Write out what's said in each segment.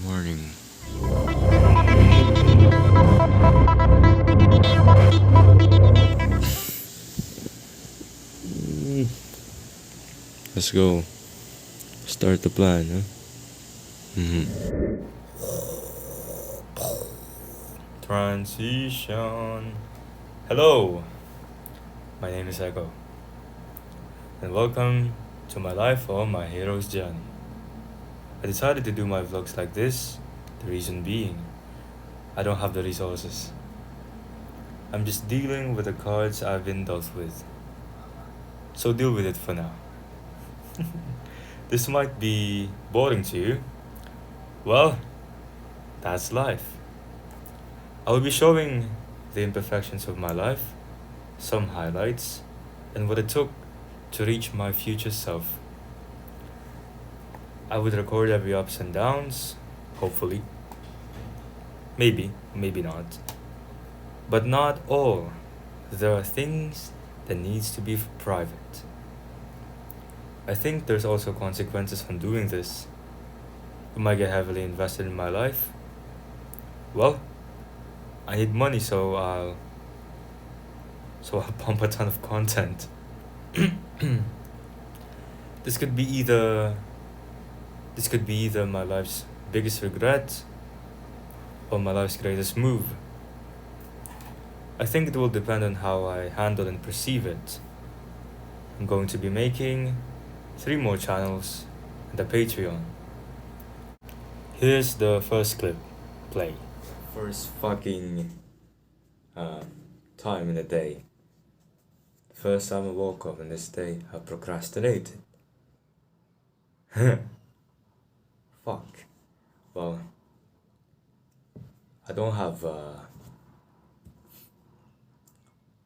Morning. Let's go. Start the plan, huh? Transition. Hello, my name is Echo, and welcome to my life or my hero's journey. I decided to do my vlogs like this, the reason being, I don't have the resources. I'm just dealing with the cards I've been dealt with. So deal with it for now. This might be boring to you. Well, that's life. I will be showing the imperfections of my life, some highlights, and what it took to reach my future self. I would record every ups and downs, hopefully. Maybe, maybe not. But not all. There are things that needs to be private. I think there's also consequences on doing this. Am I get heavily invested in my life? Well, I need money, so I'll pump a ton of content. This could be either my life's biggest regret or my life's greatest move. I think it will depend on how I handle and perceive it. I'm going to be making 3 more channels and a Patreon. Here's the first clip. Play. First fucking time in the day. First time I woke up in this day, I procrastinated. Fuck. Well, I don't have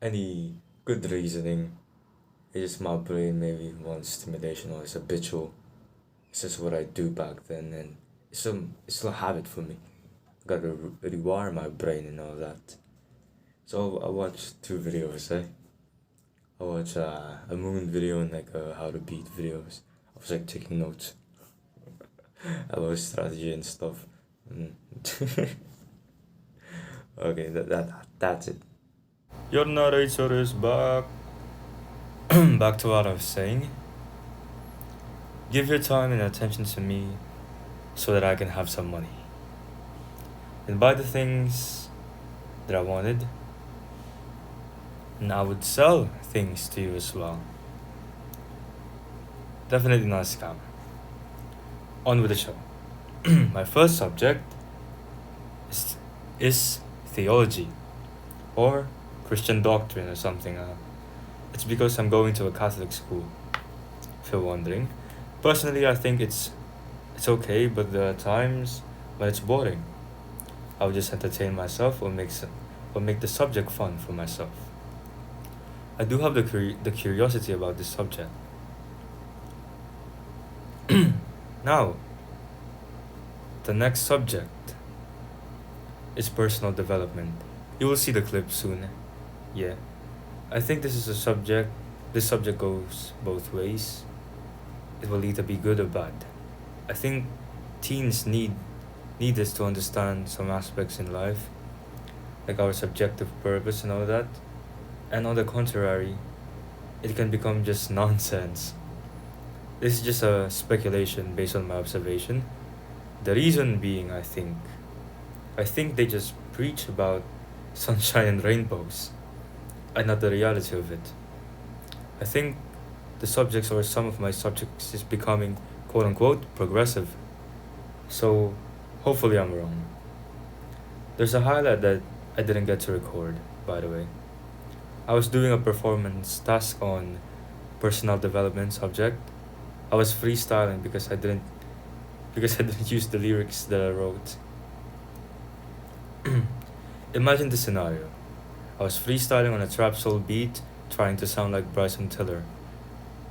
any good reasoning. It's just my brain maybe wants stimulation, or it's habitual. It's just what I do back then, and it's still a habit for me. I gotta rewire my brain and all that. So I watched 2 videos, I watched a movement video and like a how to beat videos. I was like taking notes about strategy and stuff. Okay, that's it. Your narrator is back. Back to what I was saying. Give your time and attention to me so that I can have some money. And buy the things that I wanted. And I would sell things to you as well. Definitely not a scam. On with the show. My first subject is theology or Christian doctrine or something. It's because I'm going to a Catholic school, if you're wondering. Personally, I think it's okay, but there are times when it's boring. I would just entertain myself or make the subject fun for myself. I do have the curiosity about this subject. Now, the next subject is personal development. You will see the clip soon. Yeah. I think this subject goes both ways. It will either be good or bad. I think teens need this to understand some aspects in life, like our subjective purpose and all that. And on the contrary, it can become just nonsense. This is just a speculation based on my observation. The reason being, I think they just preach about sunshine and rainbows, and not the reality of it. I think the subjects or some of my subjects is becoming quote unquote progressive. So hopefully I'm wrong. There's a highlight that I didn't get to record, by the way. I was doing a performance task on personal development subject. I was freestyling because I didn't use the lyrics that I wrote. Imagine the scenario. I was freestyling on a trap soul beat, trying to sound like Bryson Tiller,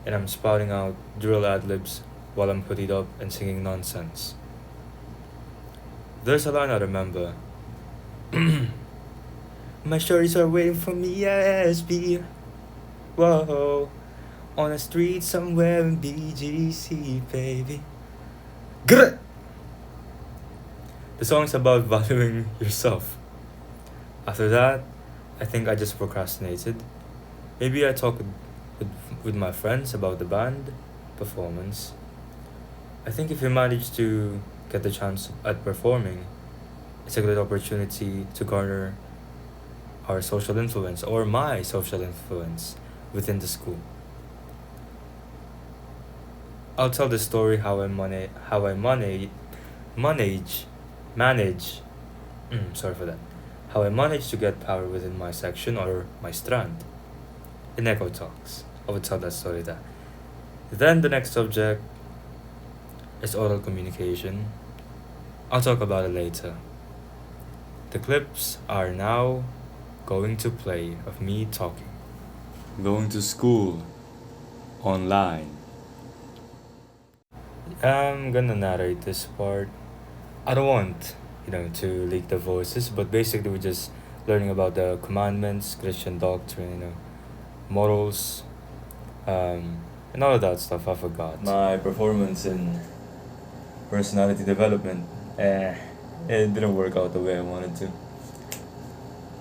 and I'm spouting out drill ad-libs while I'm hoodied up and singing nonsense. There's a line I remember. My shorties are waiting for me at SB. Whoa, on a street somewhere in BGC, baby. Grr! The song is about valuing yourself. After that, I think I just procrastinated. Maybe I talked with, with my friends about the band performance. I think if we manage to get the chance at performing, it's a good opportunity to garner our social influence or my social influence within the school. I'll tell the story how I manage manage sorry for that. How I managed to get power within my section or my strand. In Echo Talks. I would tell that story there. Then the next subject is oral communication. I'll talk about it later. The clips are now going to play of me talking. Going to school online. I'm gonna narrate this part. I don't want, to leak the voices, but basically we're just learning about the commandments, Christian doctrine, morals, and all of that stuff. I forgot. My performance in personality development, it didn't work out the way I wanted to.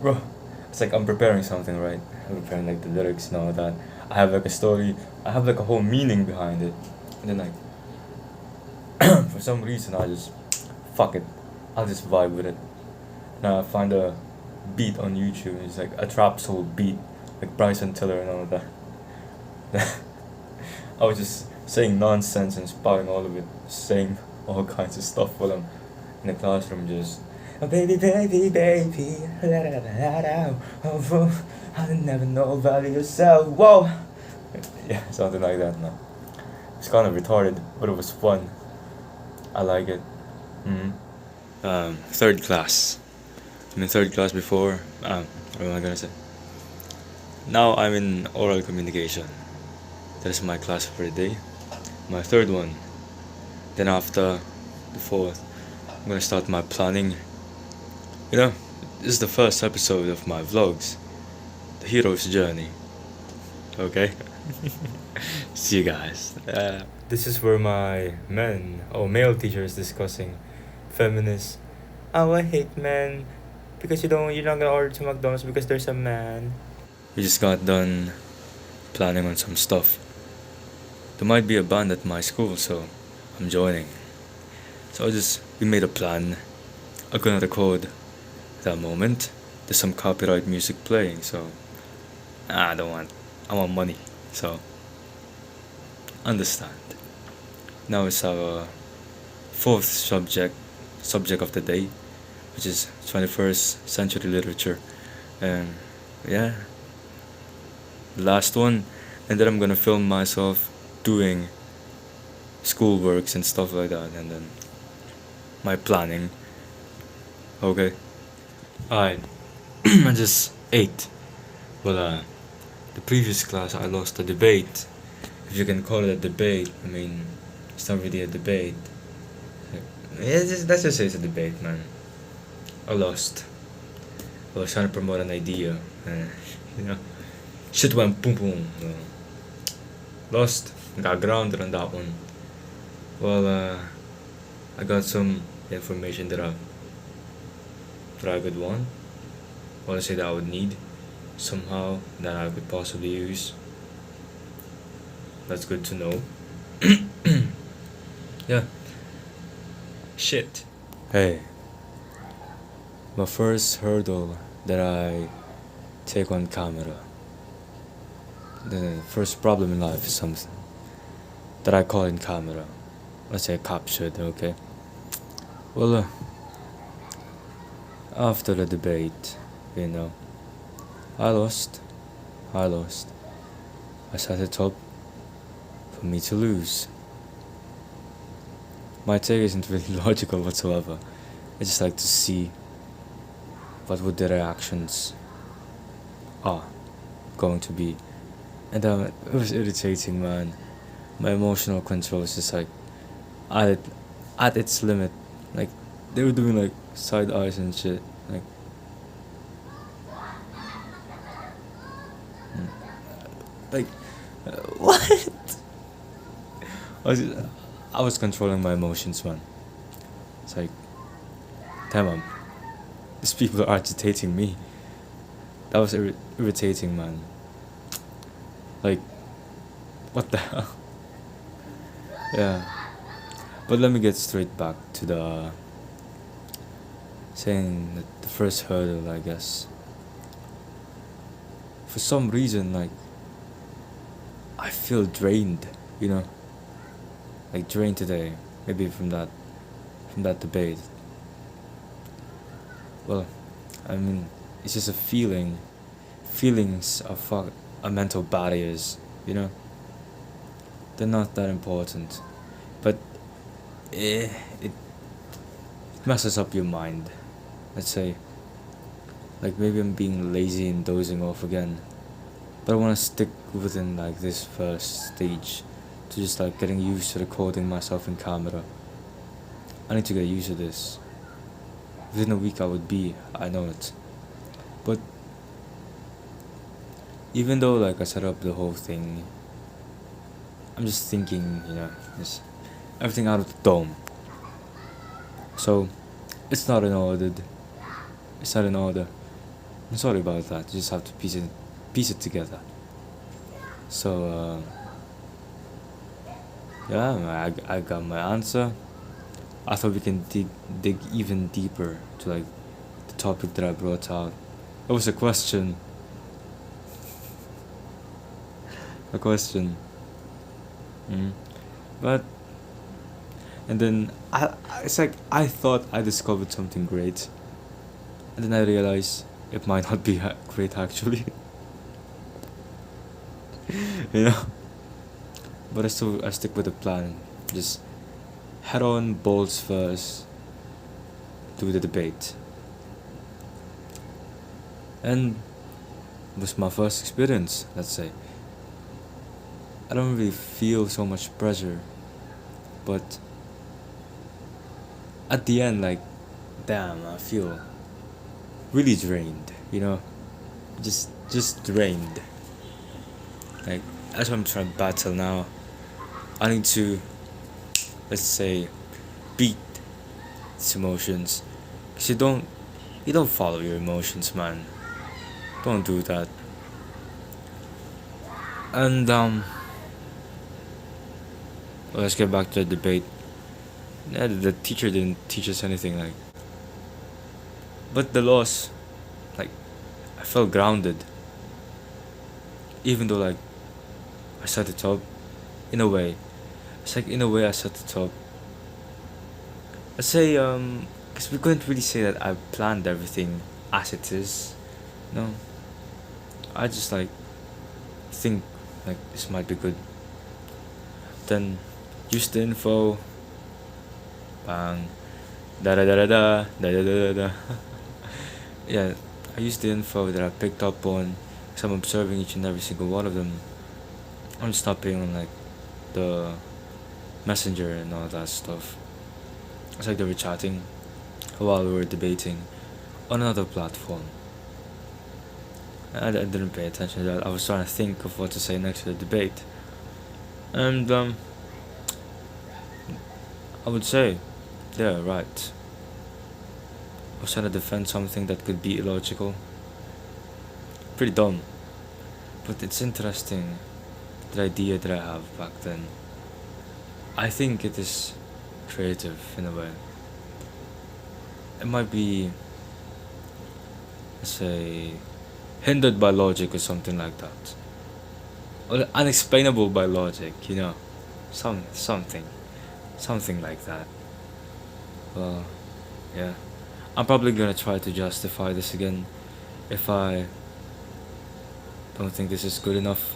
Bro, it's like I'm preparing something, right? I'm preparing like the lyrics and all that. I have like a story, I have like a whole meaning behind it. And then like, for some reason I just, fuck it, I'll just vibe with it. Now I find a beat on YouTube, it's like a trap soul beat, like Bryson Tiller and all of that. I was just saying nonsense and spouting all of it, saying all kinds of stuff while I'm in the classroom, just oh, baby, baby, baby, la da da da da, oh, oh, I never know about yourself, whoa. Yeah, something like that. No, it's kind of retarded, but it was fun. I like it. Third class. I'm in third class before. What am I gonna say? Now I'm in oral communication. That is my class for the day. My third one. Then after the fourth, I'm gonna start my planning. This is the first episode of my vlogs, the hero's journey. Okay. See you guys. This is where my male teacher is discussing feminists. Oh, I hate men because you're not gonna order to McDonald's because there's a man. We just got done planning on some stuff. There might be a band at my school, so I'm joining. So we made a plan. I'm gonna record that moment. There's some copyright music playing, so I want money, so understand. Now it's our fourth subject of the day, which is 21st century literature, and yeah, the last one, and then I'm gonna film myself doing schoolworks and stuff like that, and then my planning. Okay. I just ate. Well, the previous class I lost a debate, if you can call it a debate. I mean, it's not really a debate. Let's just say it's a debate, man. I lost. I was trying to promote an idea, you know. Shit went boom boom. Lost. Got grounded on that one. Well, I got some information that I could want. Or say that I would need somehow that I could possibly use. That's good to know. Yeah. Shit. Hey. My first hurdle that I take on camera. The first problem in life is something that I call in camera. Let's say captured, okay? Well, after the debate, I lost. I set it up for me to lose. My take isn't really logical whatsoever. I just like to see what would the reactions are going to be. And it was irritating, man. My emotional control is just like at its limit. Like they were doing like side eyes and shit. Like like what? I was controlling my emotions, man. It's like Damn, these people are agitating me. That was irritating, man. Like, what the hell? Yeah. But let me get straight back to the saying that the first hurdle, I guess. For some reason, like, I feel drained, you know? Like drained today. Maybe from that debate. Well, I mean, it's just a feeling. Feelings are are mental barriers, you know? They're not that important. But it messes up your mind. Let's say. Like maybe I'm being lazy and dozing off again. But I want to stick within like this first stage to just like getting used to recording myself in camera. I need to get used to this. Within a week I know it. But even though like I set up the whole thing, I'm just thinking, just everything out of the dome. So it's not in order. It's not in order. I'm sorry about that. You just have to piece it together. So yeah, I got my answer. I thought we can dig even deeper to like the topic that I brought out. It was a question. A question. But and then it's like I thought I discovered something great, and then I realized it might not be great actually. you know. But I stick with the plan. Just head on, balls first. Do the debate. And it was my first experience, let's say. I don't really feel so much pressure, but at the end, like, damn, I feel really drained, just drained. Like, that's what I'm trying to battle now. I need to, let's say, beat its emotions. Cause you don't follow your emotions, man. Don't do that. And let's get back to the debate. Yeah, the teacher didn't teach us anything, like. But the loss, like, I felt grounded. Even though, like, I set it up, in a way. It's like, in a way, I set it up. Let's say, because we couldn't really say that I planned everything as it is. No. I just, like, think, like, this might be good. Then, use the info. Bang. Da da da da da da da da da. Yeah, I used the info that I picked up on, because I'm observing each and every single one of them. I'm just not being on like the messenger and all that stuff. It's like they were chatting while we were debating on another platform. I didn't pay attention to that. I was trying to think of what to say next to the debate. And I would say, yeah, right. I was trying to defend something that could be illogical. Pretty dumb. But it's interesting, the idea that I have back then. I think it is creative in a way. It might be, let's say, hindered by logic or something like that. Or unexplainable by logic, something like that. Well, yeah. I'm probably gonna try to justify this again if I don't think this is good enough.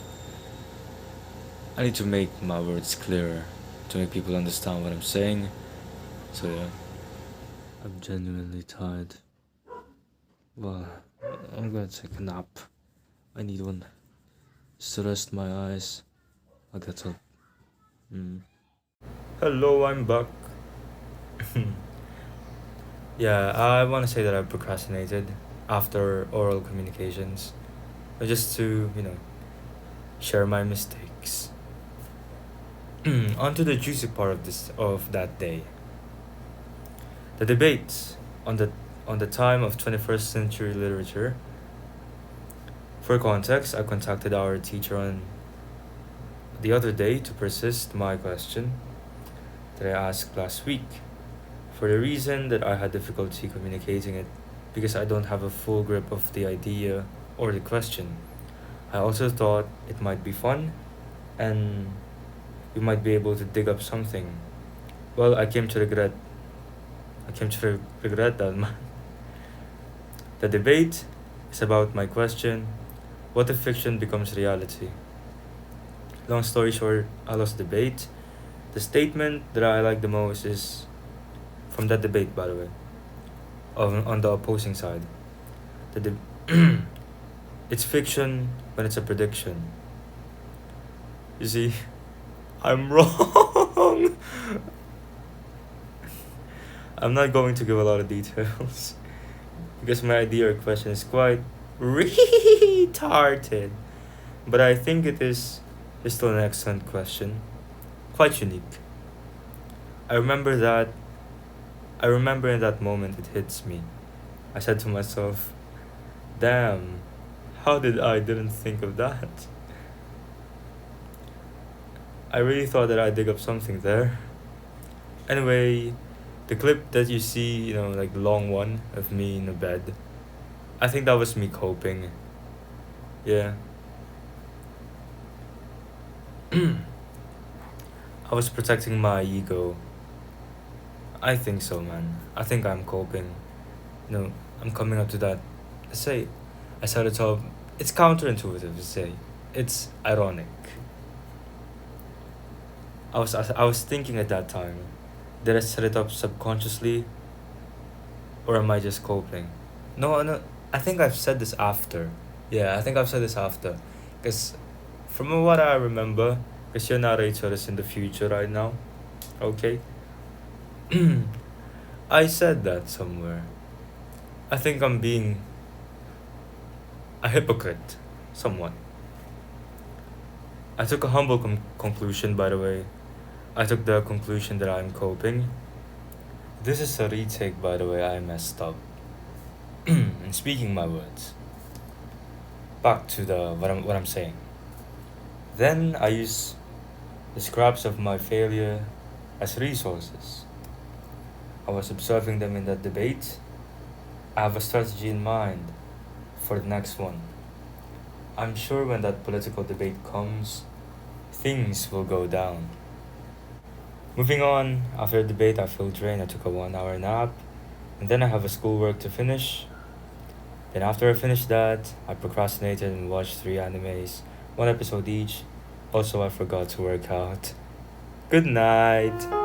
I need to make my words clearer to make people understand what I'm saying. So yeah. I'm genuinely tired. Well, I'm gonna take a nap. I need one. Just to rest my eyes. I'll get up. Hello, I'm back. Yeah, I want to say that I procrastinated after oral communications, just to share my mistakes. On to the juicy part of that day. The debates on the time of 21st century literature. For context, I contacted our teacher on the other day to persist my question that I asked last week, for the reason that I had difficulty communicating it because I don't have a full grip of the idea or the question. I also thought it might be fun and we might be able to dig up something. Well, I came to regret that the debate is about my question, what if fiction becomes reality? Long story short, I lost the debate. The statement that I like the most is from that debate, by the way, on the opposing side. The it's fiction when it's a prediction. You see, I'm wrong. I'm not going to give a lot of details because my idea or question is quite retarded. But I think is still an excellent question, quite unique. I remember that I remember in that moment it hits me. I said to myself, "Damn, how did I didn't think of that?" I really thought that I'd dig up something there. Anyway, the clip that you see, like the long one of me in the bed, I think that was me coping. Yeah. I was protecting my ego. I think so, man. I think I'm coping. I'm coming up to that. Let's say, I said it all. It's counterintuitive to say. It's ironic. I was thinking at that time, did I set it up subconsciously, or am I just coping? No, no. I think I've said this after. Yeah, I think I've said this after, because from what I remember, because your narrator is in the future right now. Okay. I said that somewhere. I think I'm being a hypocrite, somewhat. I took a humble conclusion, by the way. I took the conclusion that I'm coping. This is a retake, by the way. I messed up. And speaking my words, back to the what I'm saying. Then I use the scraps of my failure as resources. I was observing them in that debate. I have a strategy in mind for the next one. I'm sure when that political debate comes, things will go down. Moving on, after the debate, I feel drained. I took a 1 hour nap, and then I have a schoolwork to finish. Then, after I finished that, I procrastinated and watched 3 animes, one episode each. Also, I forgot to work out. Good night.